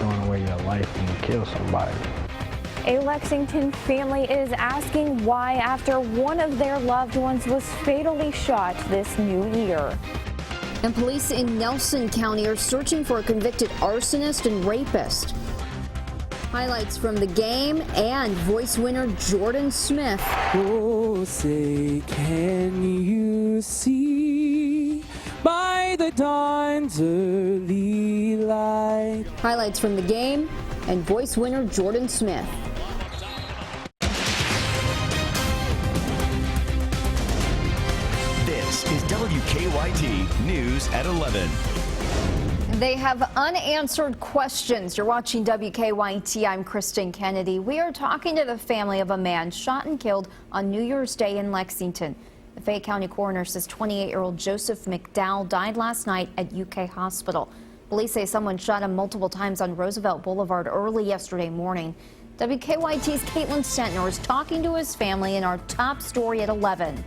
throwing away your life when you kill somebody. A Lexington family is asking why after one of their loved ones was fatally shot this new year. And police in Nelson County are searching for a convicted arsonist and rapist. Highlights from the game and voice winner Jordan Smith. Oh, say, can you see by the dawn's early light? Highlights from the game and voice winner Jordan Smith. This is WKYT News at 11. They have unanswered questions. You're watching WKYT. I'm Kristen Kennedy. We are talking to the family of a man shot and killed on New Year's Day in Lexington. The Fayette County coroner says 28-year-old Joseph McDowell died last night at UK Hospital. Police say someone shot him multiple times on Roosevelt Boulevard early yesterday morning. WKYT's Caitlin Sentner is talking to his family in our top story at 11.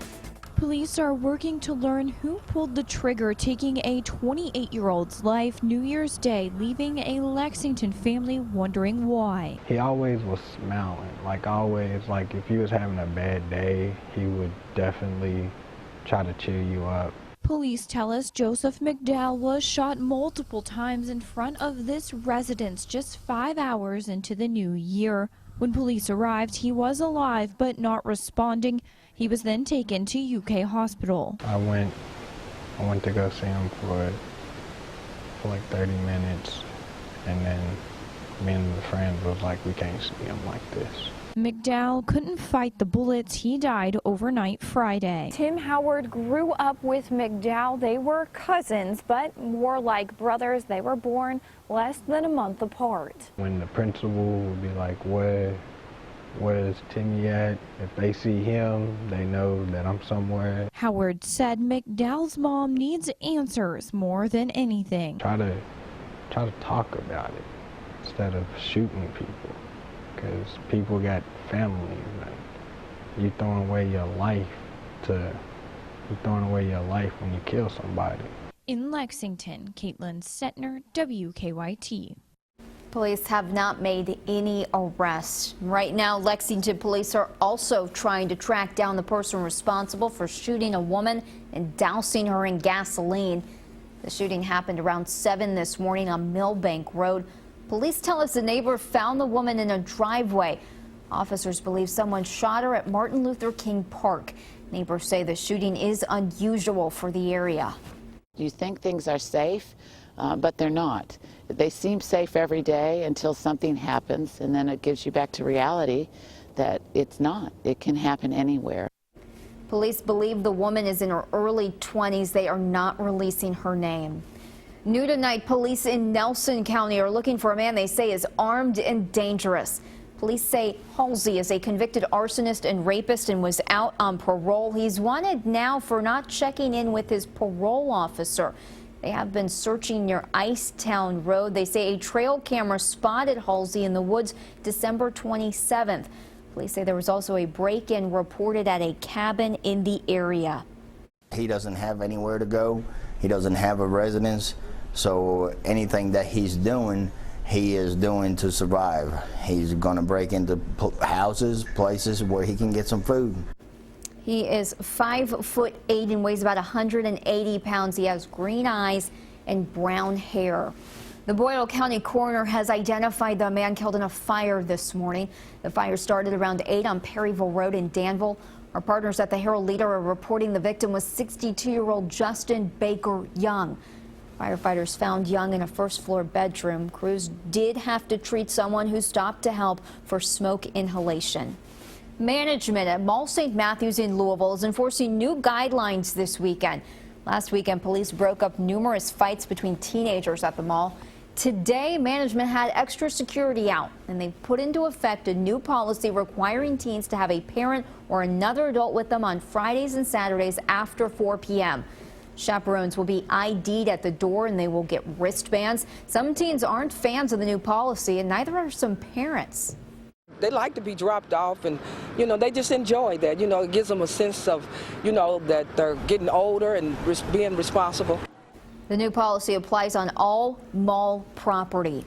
Police are working to learn who pulled the trigger, taking a 28-year-old's life New Year's Day, leaving a Lexington family wondering why. He always was smiling, like always, like if you was having a bad day, he would definitely try to cheer you up. Police tell us Joseph McDowell was shot multiple times in front of this residence just 5 hours into the new year. When police arrived, he was alive but not responding. He was then taken to UK Hospital. I went to go see him for like 30 minutes, and then me and the friends was like, we can't see him like this. McDowell couldn't fight the bullets. He died overnight Friday. Tim Howard grew up with McDowell. They were cousins, but more like brothers. They were born less than a month apart. When the principal would be like, where's Timmy at? If they see him, they know that I'm somewhere. Howard said McDowell's mom needs answers more than anything. Try to talk about it instead of shooting people, because people got families. And you throwing away your life when you kill somebody. In Lexington, Caitlin Sentner, WKYT. Police have not made any arrests. Right now, Lexington police are also trying to track down the person responsible for shooting a woman and dousing her in gasoline. The shooting happened around 7 this morning on Millbank Road. Police tell us the neighbor found the woman in a driveway. Officers believe someone shot her at Martin Luther King Park. Neighbors say the shooting is unusual for the area. You think things are safe, but they're not. They seem safe every day until something happens, and then it gives you back to reality that it's not. It can happen anywhere. Police believe the woman is in her early 20s. They are not releasing her name. New tonight, police in Nelson County are looking for a man they say is armed and dangerous. Police say Halsey is a convicted arsonist and rapist and was out on parole. He's wanted now for not checking in with his parole officer. They have been searching near Icetown Road. They say a trail camera spotted Halsey in the woods December 27th. Police say there was also a break-in reported at a cabin in the area. He doesn't have anywhere to go. He doesn't have a residence. So anything that he's doing, he is doing to survive. He's going to break into houses, places where he can get some food. He is 5'8" and weighs about 180 pounds. He has green eyes and brown hair. The Boyle County coroner has identified the man killed in a fire this morning. The fire started around 8 on Perryville Road in Danville. Our partners at the Herald Leader are reporting the victim was 62-year-old Justin Baker Young. Firefighters found Young in a first-floor bedroom. Crews did have to treat someone who stopped to help for smoke inhalation. Management at Mall St. Matthews in Louisville is enforcing new guidelines this weekend. Last weekend, police broke up numerous fights between teenagers at the mall. Today, management had extra security out, and they put into effect a new policy requiring teens to have a parent or another adult with them on Fridays and Saturdays after 4 p.m. Chaperones will be ID'd at the door, and they will get wristbands. Some teens aren't fans of the new policy, and neither are some parents. They like to be dropped off, and, they just enjoy that. It gives them a sense of, that they're getting older and being responsible. The new policy applies on all mall property.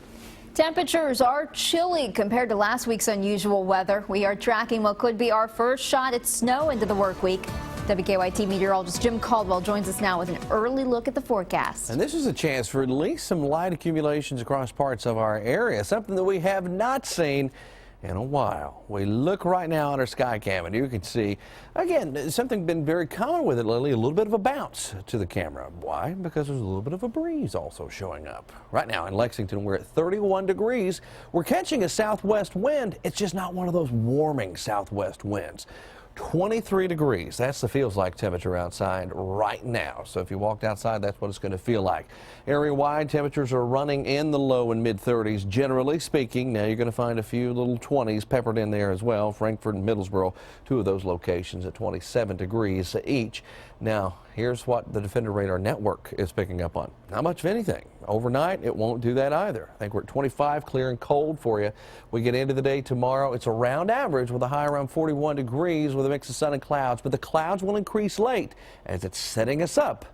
Temperatures are chilly compared to last week's unusual weather. We are tracking what could be our first shot at snow into the work week. WKYT meteorologist Jim Caldwell joins us now with an early look at the forecast. And this is a chance for at least some light accumulations across parts of our area, something that we have not seen in a while. We look right now at our sky cam and you can see, again, something been very common with it lately, a little bit of a bounce to the camera. Why? Because there's a little bit of a breeze also showing up. Right now in Lexington, we're at 31 degrees. We're catching a southwest wind. It's just not one of those warming southwest winds. 23 degrees. That's the feels like temperature outside right now. So if you walked outside, that's what it's going to feel like. Area-wide, temperatures are running in the low and mid-30s, generally speaking. Now you're going to find a few little 20s peppered in there as well. Frankfort and Middlesboro, two of those locations at 27 degrees each. Now, here's what the Defender Radar Network is picking up on. Not much of anything. Overnight, it won't do that either. I think we're at 25, clear and cold for you. We get into the day tomorrow. It's around average with a high around 41 degrees with a mix of sun and clouds, but the clouds will increase late as it's setting us up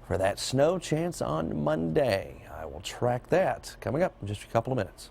for that snow chance on Monday. I will track that coming up in just a couple of minutes.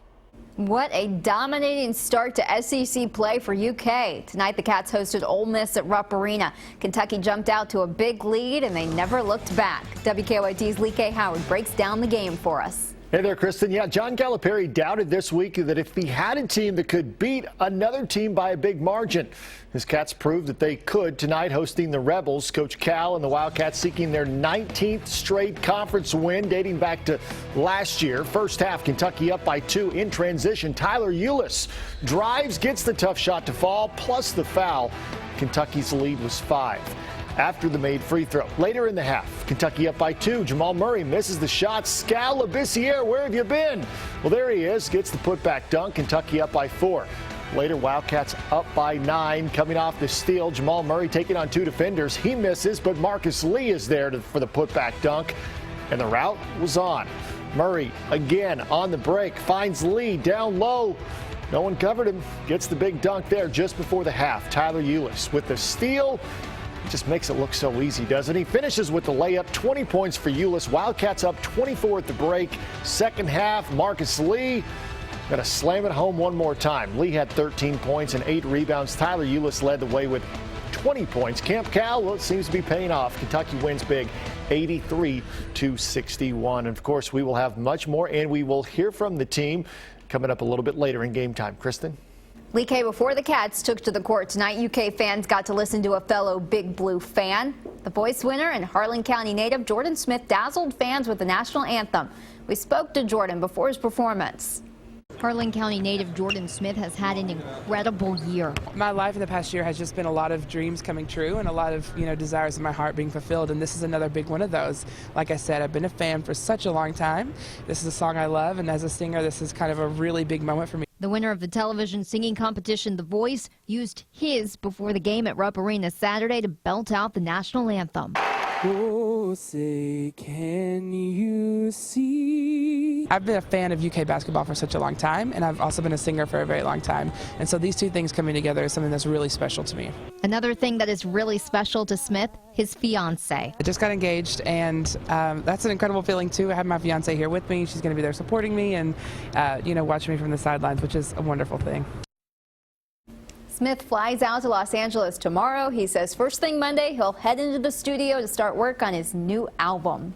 What a dominating start to SEC play for UK. Tonight, the Cats hosted Ole Miss at Rupp Arena. Kentucky jumped out to a big lead, and they never looked back. WKYT's Lee K. Howard breaks down the game for us. Hey there, Kristen. Yeah, John Calipari doubted this week that if he had a team that could beat another team by a big margin. His Cats proved that they could tonight, hosting the Rebels. Coach Cal and the Wildcats seeking their 19th straight conference win dating back to last year. First half, Kentucky up by 2 in transition. Tyler Eulis drives, gets the tough shot to fall, plus the foul. Kentucky's lead was 5. After the made free throw. Later in the half, Kentucky up by 2. Jamal Murray misses the shot. Scal Labissiere, where have you been? Well, there he is. Gets the putback dunk. Kentucky up by 4. Later, Wildcats up by 9. Coming off the steal, Jamal Murray taking on 2 defenders. He misses, but Marcus Lee is there for the putback dunk. And the route was on. Murray again on the break. Finds Lee down low. No one covered him. Gets the big dunk there just before the half. Tyler Eulis with the steal. Just makes it look so easy, doesn't he? Finishes with the layup. 20 points for Eulis. Wildcats up 24 at the break. Second half, Marcus Lee got to slam it home one more time. Lee had 13 points and 8 rebounds. Tyler Eulis led the way with 20 points. Camp Cal, well, it seems to be paying off. Kentucky wins big, 83-61. And of course, we will have much more, and we will hear from the team coming up a little bit later in game time. Kristen? Lee K, before the Cats took to the court tonight, UK fans got to listen to a fellow Big Blue fan. The Voice winner and Harlan County native Jordan Smith dazzled fans with the national anthem. We spoke to Jordan before his performance. Harlan County native Jordan Smith has had an incredible year. My life in the past year has just been a lot of dreams coming true and a lot of, desires in my heart being fulfilled, and this is another big one of those. Like I said, I've been a fan for such a long time. This is a song I love, and as a singer, this is kind of a really big moment for me. The winner of the television singing competition, The Voice, used his before the game at Rupp Arena Saturday to belt out the national anthem. Oh, say, can you see? I've been a fan of UK basketball for such a long time, and I've also been a singer for a very long time. And so these two things coming together is something that's really special to me. Another thing that is really special to Smith, his fiance. I just got engaged, and that's an incredible feeling too. I have my fiance here with me. She's going to be there supporting me and, watching me from the sidelines, which is a wonderful thing. Smith flies out to Los Angeles tomorrow. He says first thing Monday, he'll head into the studio to start work on his new album.